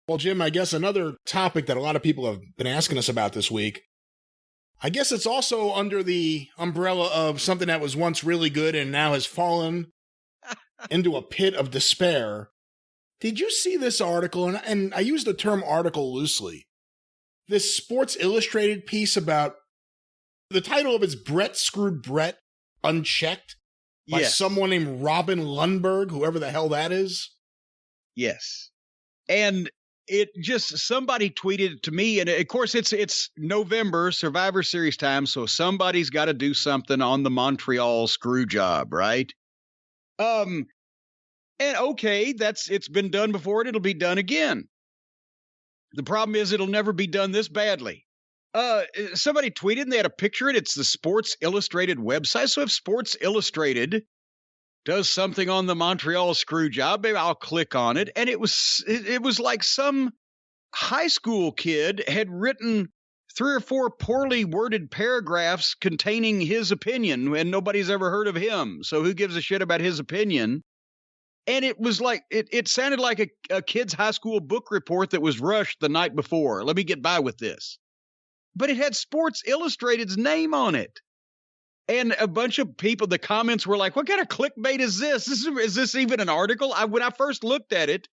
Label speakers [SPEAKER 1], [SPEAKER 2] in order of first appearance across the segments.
[SPEAKER 1] Well, Jim, I guess another topic that a lot of people have been asking us about this week, I guess it's also under the umbrella of something that was once really good and now has fallen into a pit of despair. Did you see this article? And I use the term article loosely. This Sports Illustrated piece about, the title of it's Bret Screwed Bret Unchecked by someone named Robin Lundberg, whoever the hell that is.
[SPEAKER 2] Yes. And it just, somebody tweeted it to me, and of course it's November, Survivor Series time, so somebody's got to do something on the Montreal screw job, right? And okay, it's been done before and it'll be done again. The problem is it'll never be done this badly. Somebody tweeted and they had a picture of it. It's the Sports Illustrated website. So if Sports Illustrated does something on the Montreal screw job, maybe I'll click on it. And it was like some high school kid had written 3 or 4 poorly worded paragraphs containing his opinion, and nobody's ever heard of him. So who gives a shit about his opinion? And it was like, it sounded like a kid's high school book report that was rushed the night before. Let me get by with this. But it had Sports Illustrated's name on it. And a bunch of people, the comments were like, what kind of clickbait is this? Is this even an article? When I first looked at it,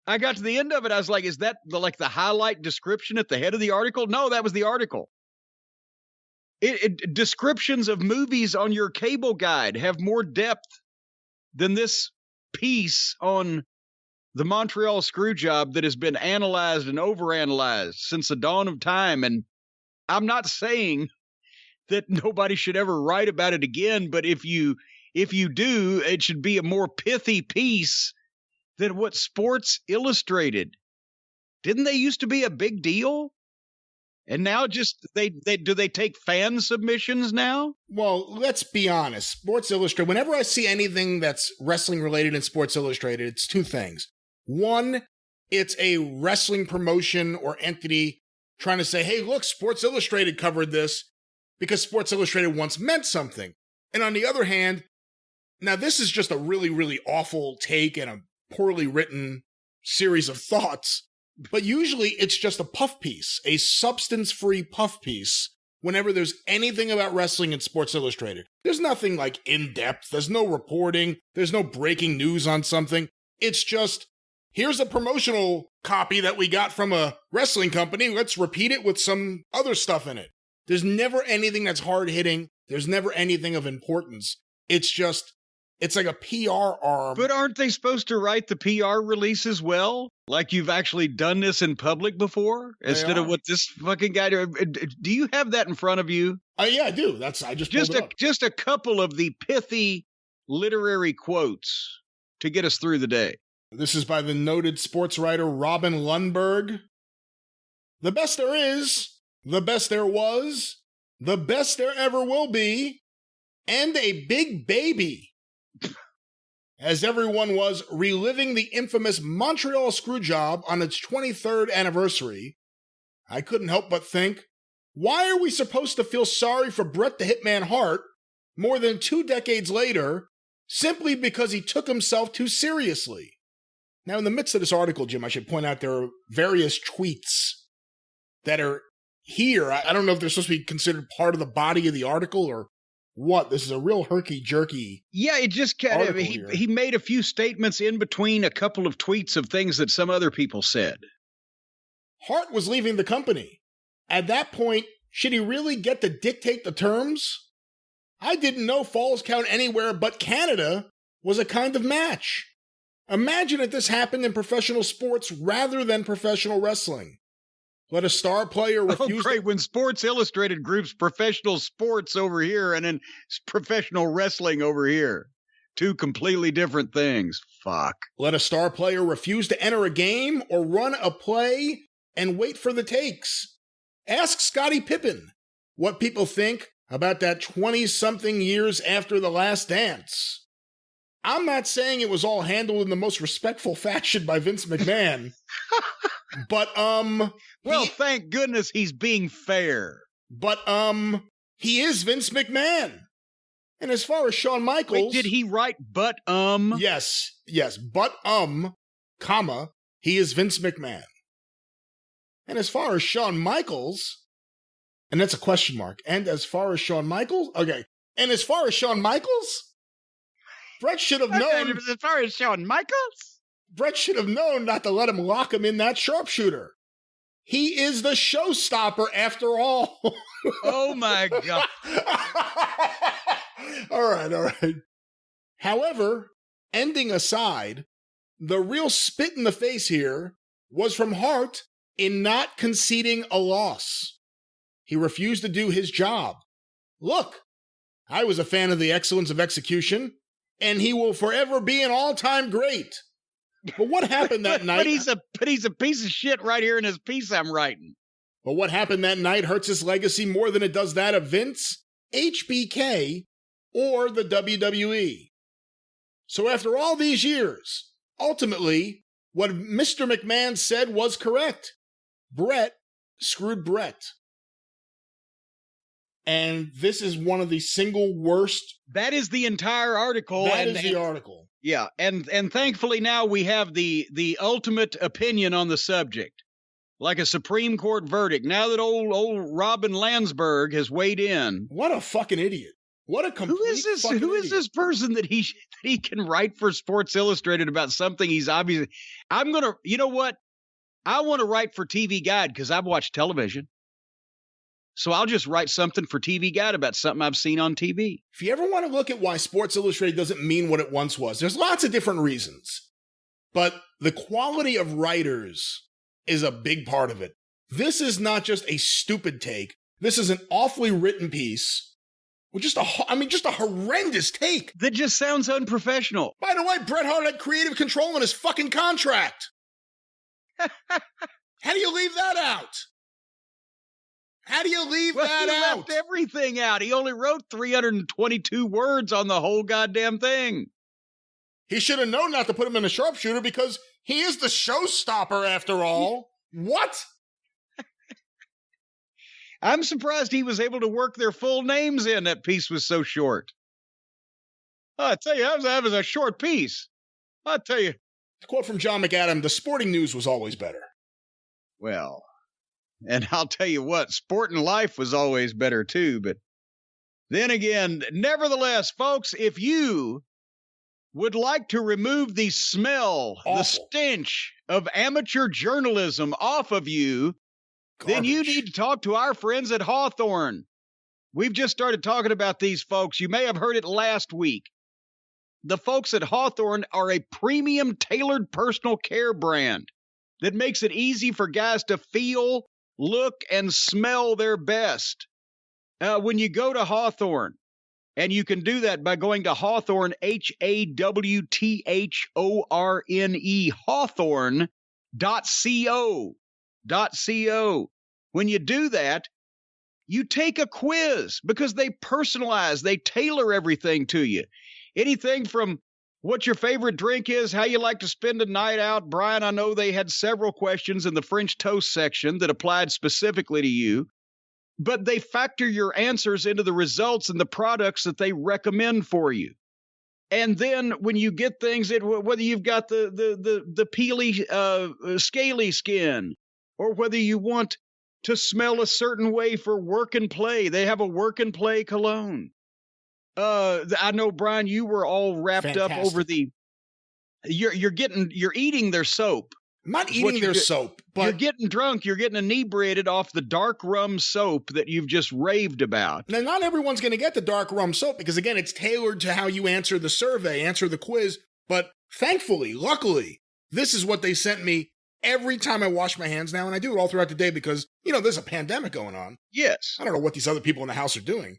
[SPEAKER 2] I got to the end of it. I was like, is that the highlight description at the head of the article? No, that was the article. Descriptions of movies on your cable guide have more depth than this piece on the Montreal screw job that has been analyzed and overanalyzed since the dawn of time. And I'm not saying that nobody should ever write about it again, but if you do, it should be a more pithy piece than what Sports Illustrated. Didn't they used to be a big deal? And now just do they take fan submissions now?
[SPEAKER 1] Well, let's be honest. Sports Illustrated, whenever I see anything that's wrestling related in Sports Illustrated, it's 2 things. One, it's a wrestling promotion or entity trying to say, hey, look, Sports Illustrated covered this because Sports Illustrated once meant something. And on the other hand, now this is just a really, really awful take and a poorly written series of thoughts. But usually it's just a puff piece, a substance-free puff piece, whenever there's anything about wrestling in Sports Illustrated. There's nothing like in-depth, there's no reporting, there's no breaking news on something. It's just, here's a promotional copy that we got from a wrestling company, let's repeat it with some other stuff in it. There's never anything that's hard-hitting, there's never anything of importance. It's like a PR arm.
[SPEAKER 2] But aren't they supposed to write the PR release as well? Like you've actually done this in public before? Instead of what this fucking guy do you have that in front of you?
[SPEAKER 1] Yeah, I do. I just pulled it up.
[SPEAKER 2] Just a couple of the pithy literary quotes to get us through the day.
[SPEAKER 1] This is by the noted sports writer Robin Lundberg. The best there is, the best there was, the best there ever will be, and a big baby. As everyone was reliving the infamous Montreal Screwjob on its 23rd anniversary, I couldn't help but think, why are we supposed to feel sorry for Bret the Hitman Hart more than 2 decades later, simply because he took himself too seriously? Now, in the midst of this article, Jim, I should point out there are various tweets that are here. I don't know if they're supposed to be considered part of the body of the article or what. This is a real herky-jerky.
[SPEAKER 2] Yeah, it just kind of, he made a few statements in between a couple of tweets of things that some other people said.
[SPEAKER 1] Hart was leaving the company. At that point, should he really get to dictate the terms? I didn't know Falls Count Anywhere but Canada was a kind of match. Imagine if this happened in professional sports rather than professional wrestling. Let a star player refuse.
[SPEAKER 2] Oh, great. When Sports Illustrated groups professional sports over here and then professional wrestling over here. 2 completely different things. Fuck.
[SPEAKER 1] Let a star player refuse to enter a game or run a play and wait for the takes. Ask Scottie Pippen what people think about that 20-something years after The Last Dance. I'm not saying it was all handled in the most respectful fashion by Vince McMahon. But,
[SPEAKER 2] well, thank goodness he's being fair.
[SPEAKER 1] But, he is Vince McMahon. And as far as Shawn Michaels...
[SPEAKER 2] Wait, did he write but,
[SPEAKER 1] Yes, but, comma, he is Vince McMahon. And as far as Shawn Michaels, and that's a question mark, and as far as Shawn Michaels, okay, and as far as Shawn Michaels, Bret should have known.
[SPEAKER 2] As far as Shawn Michaels?
[SPEAKER 1] Bret should have known not to let him lock him in that sharpshooter. He is the showstopper after all.
[SPEAKER 2] Oh my God.
[SPEAKER 1] All right. However, ending aside, the real spit in the face here was from Hart in not conceding a loss. He refused to do his job. Look, I was a fan of the excellence of execution, and he will forever be an all-time great. But what happened that night?
[SPEAKER 2] But he's a piece of shit right here in his piece I'm writing.
[SPEAKER 1] But what happened that night hurts his legacy more than it does that of Vince, HBK, or the WWE. So after all these years, ultimately, what Mr. McMahon said was correct. Bret screwed Bret. And this is one of the single worst.
[SPEAKER 2] That is the entire article.
[SPEAKER 1] That is the article.
[SPEAKER 2] Yeah, and thankfully now we have the ultimate opinion on the subject, like a Supreme Court verdict. Now that old Robin Landsberg has weighed in.
[SPEAKER 1] What a fucking idiot! What a complete.
[SPEAKER 2] Who is this person that he can write for Sports Illustrated about something he's obviously? You know what? I want to write for TV Guide because I've watched television. So I'll just write something for TV Guide about something I've seen on TV.
[SPEAKER 1] If you ever want to look at why Sports Illustrated doesn't mean what it once was, there's lots of different reasons. But the quality of writers is a big part of it. This is not just a stupid take. This is an awfully written piece with just a horrendous take.
[SPEAKER 2] That just sounds unprofessional.
[SPEAKER 1] By the way, Bret Hart had creative control in his fucking contract. How do you leave that out? How do you leave that out?
[SPEAKER 2] He left everything out. He only wrote 322 words on the whole goddamn thing.
[SPEAKER 1] He should have known not to put him in a sharpshooter because he is the showstopper after all. What?
[SPEAKER 2] I'm surprised he was able to work their full names in. That piece was so short. I tell you, that was a short piece. I tell you.
[SPEAKER 1] The quote from John McAdam, the sporting news was always better.
[SPEAKER 2] Well, and I'll tell you what, Sport and Life was always better too. But then again, nevertheless, folks, if you would like to remove the smell, the stench of amateur journalism off of you, then you need to talk to our friends at Hawthorne. We've just started talking about these folks. You may have heard it last week. The folks at Hawthorne are a premium tailored personal care brand that makes it easy for guys to feel, look, and smell their best. When you go to Hawthorne, and you can do that by going to Hawthorne, Hawthorne, Hawthorne.co. When you do that, you take a quiz because they personalize, they tailor everything to you. Anything from what your favorite drink is, how you like to spend a night out. Brian, I know they had several questions in the French toast section that applied specifically to you, but they factor your answers into the results and the products that they recommend for you. And then when you get things, whether you've got the peely, scaly skin, or whether you want to smell a certain way for work and play, they have a work and play cologne. I know, Brian, you were all wrapped up over you're eating their soap.
[SPEAKER 1] I'm not eating their soap, but
[SPEAKER 2] you're getting drunk. You're getting inebriated off the dark rum soap that you've just raved about.
[SPEAKER 1] Now, not everyone's going to get the dark rum soap because, again, it's tailored to how you answer the survey, answer the quiz. But thankfully, luckily, this is what they sent me every time I wash my hands now. And I do it all throughout the day because, there's a pandemic going on.
[SPEAKER 2] Yes.
[SPEAKER 1] I don't know what these other people in the house are doing.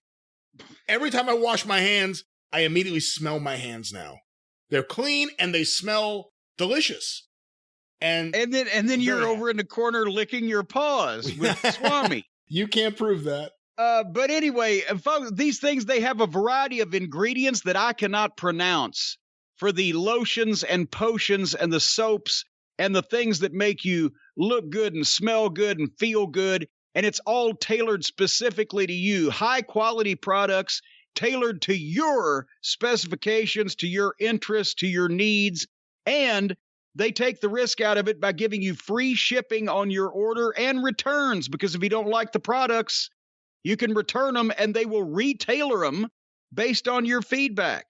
[SPEAKER 1] Every time I wash my hands, I immediately smell my hands now. They're clean and they smell delicious. And
[SPEAKER 2] then you're over in the corner licking your paws with Swami.
[SPEAKER 1] You can't prove that.
[SPEAKER 2] But anyway, folks, these things, they have a variety of ingredients that I cannot pronounce for the lotions and potions and the soaps and the things that make you look good and smell good and feel good. And it's all tailored specifically to you. High quality products tailored to your specifications, to your interests, to your needs. And they take the risk out of it by giving you free shipping on your order and returns, because if you don't like the products, you can return them and they will retailer them based on your feedback.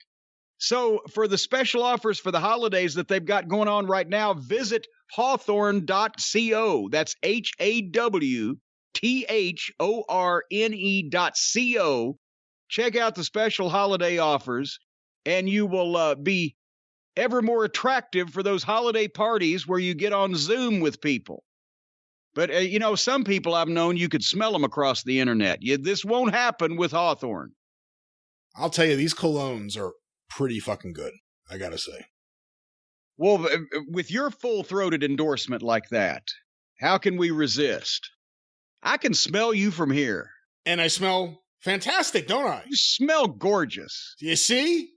[SPEAKER 2] So for the special offers for the holidays that they've got going on right now, visit hawthorne.co. That's HAWTHORNE.co. Check out the special holiday offers, and you will be ever more attractive for those holiday parties where you get on Zoom with people. But, some people I've known, you could smell them across the internet. This won't happen with Hawthorne.
[SPEAKER 1] I'll tell you, these colognes are pretty fucking good, I gotta say.
[SPEAKER 2] Well, with your full-throated endorsement like that, how can we resist? I can smell you from here.
[SPEAKER 1] And I smell fantastic, don't I?
[SPEAKER 2] You smell gorgeous.
[SPEAKER 1] You see?